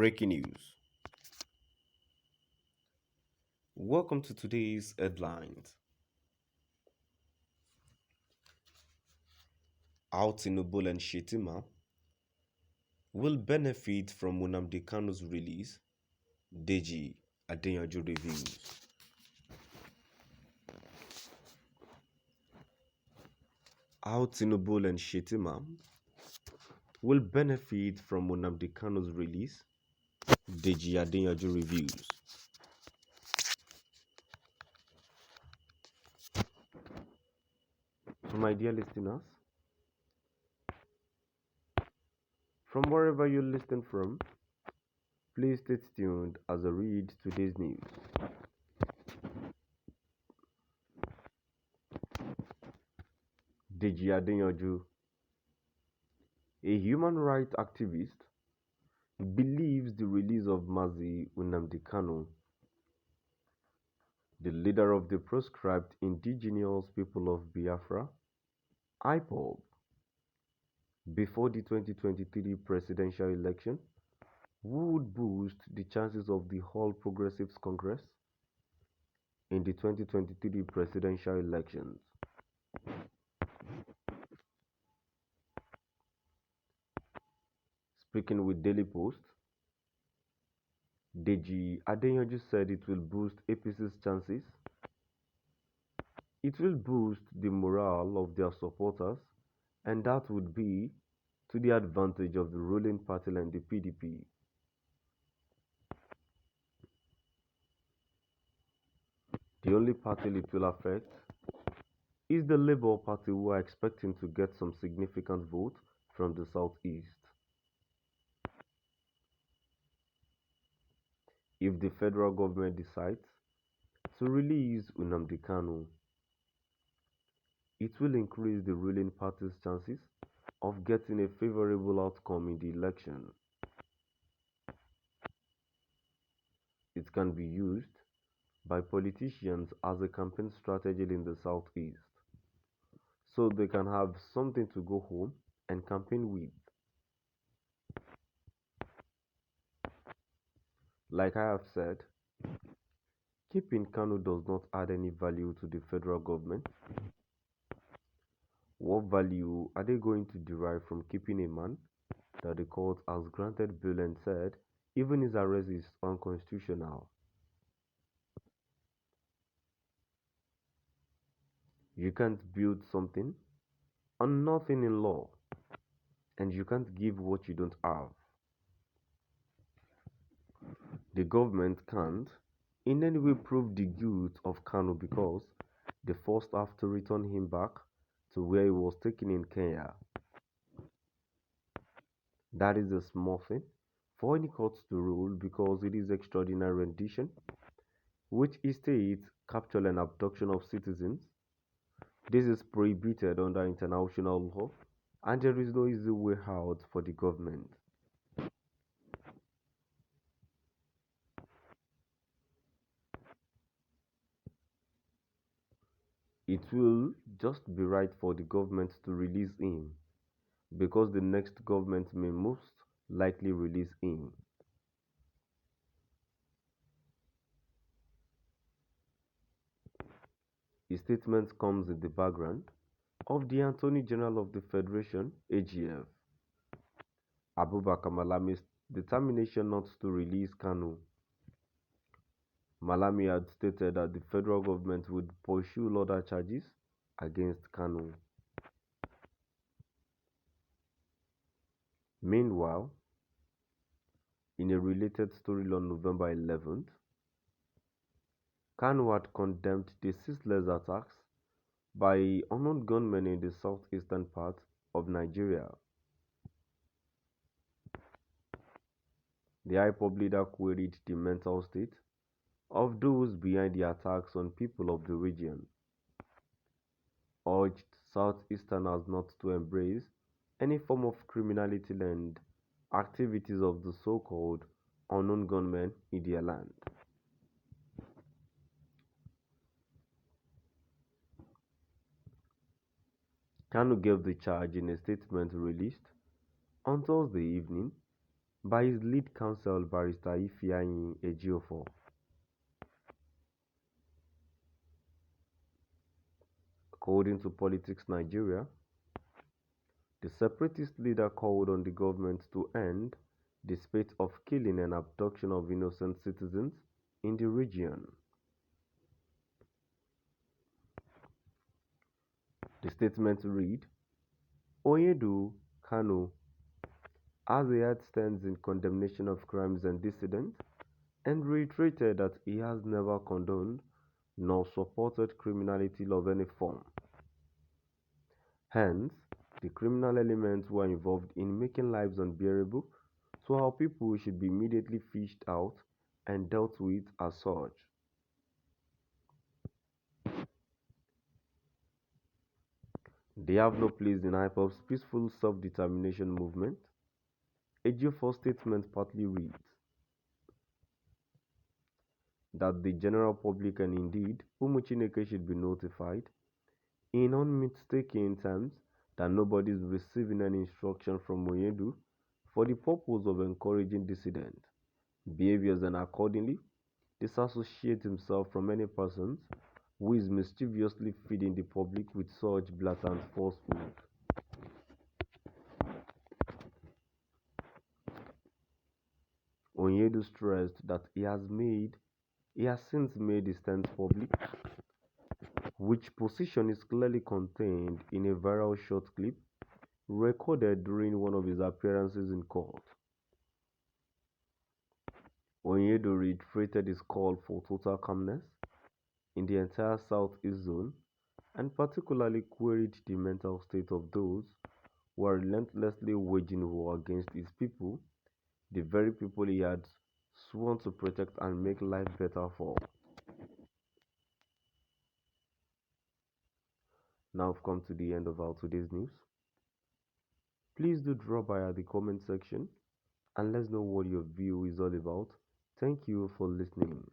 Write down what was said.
Breaking news. Welcome to today's headlines. How Tinubu and Shetima will benefit from Nnamdi Kanu's release. Adeyonju reviews. How Tinubu and Shetima will benefit from Nnamdi Kanu's release. Adeyonju reviews. So, my dear listeners, from wherever you listen from, please stay tuned as I read today's news. Adeyonju, a human rights activist, believes the release of Mazi Nnamdi Kanu, the leader of the proscribed indigenous people of Biafra, IPOB, before the 2023 presidential election, would boost the chances of the All Progressives Congress in the 2023 presidential elections. Speaking with Daily Post, Adeyonju said it will boost APC's chances. It will boost the morale of their supporters, and that would be to the advantage of the ruling party and the PDP. The only party it will affect is the Labour Party, who are expecting to get some significant votes from the southeast. If the federal government decides to release Nnamdi Kanu, it will increase the ruling party's chances of getting a favorable outcome in the election. It can be used by politicians as a campaign strategy in the southeast, so they can have something to go home and campaign with. Like I have said, keeping Kanu does not add any value to the federal government. What value are they going to derive from keeping a man that the court has granted bail and said even his arrest is unconstitutional? You can't build something on nothing in law, and you can't give what you don't have. The government can't in any way prove the guilt of Kanu because they first have to return him back to where he was taken in Kenya. That is a small thing for any court to rule because it is extraordinary rendition, which states capture and abduction of citizens. This is prohibited under international law, and there is no easy way out for the government. It will just be right for the government to release him because the next government may most likely release him. His statement comes in the background of the Attorney General of the Federation, AGF, Abubakar Malami's determination not to release Kanu. Malami had stated that the federal government would pursue other charges against Kanu. Meanwhile, in a related story on November 11th, Kanu had condemned the ceaseless attacks by unknown gunmen in the southeastern part of Nigeria. The IPOB leader queried the mental state of those behind the attacks on people of the region, urged Southeasterners not to embrace any form of criminality and activities of the so-called unknown gunmen in their land. Kanu gave the charge in a statement released on Thursday evening by his lead counsel Barrister Ifeanyi Ejiofor. According to Politics Nigeria, the separatist leader called on the government to end the spate of killing and abduction of innocent citizens in the region. The statement read, Oyedu Kanu, as he had stands in condemnation of crimes and dissidents, and reiterated that he has never condoned nor supported criminality of any form. Hence, the criminal elements who are involved in making lives unbearable to our people should be immediately fished out and dealt with as such. They have no place in IPOB's peaceful self-determination movement. Ejiofor's statement partly reads that the general public and indeed Umuchineke should be notified in unmistaken terms that nobody is receiving any instruction from Oyedu for the purpose of encouraging dissident behaviors and accordingly disassociate himself from any persons who is mischievously feeding the public with such blatant falsehood. Onyedu stressed that he has since made his stance public, which position is clearly contained in a viral short clip recorded during one of his appearances in court. Onyedu reiterated his call for total calmness in the entire southeast zone and particularly queried the mental state of those who are relentlessly waging war against his people, the very people he had sworn to protect and make life better for. Now I've come to the end of our today's news. Please do drop by at the comment section and let's know what your view is all about. Thank you for listening.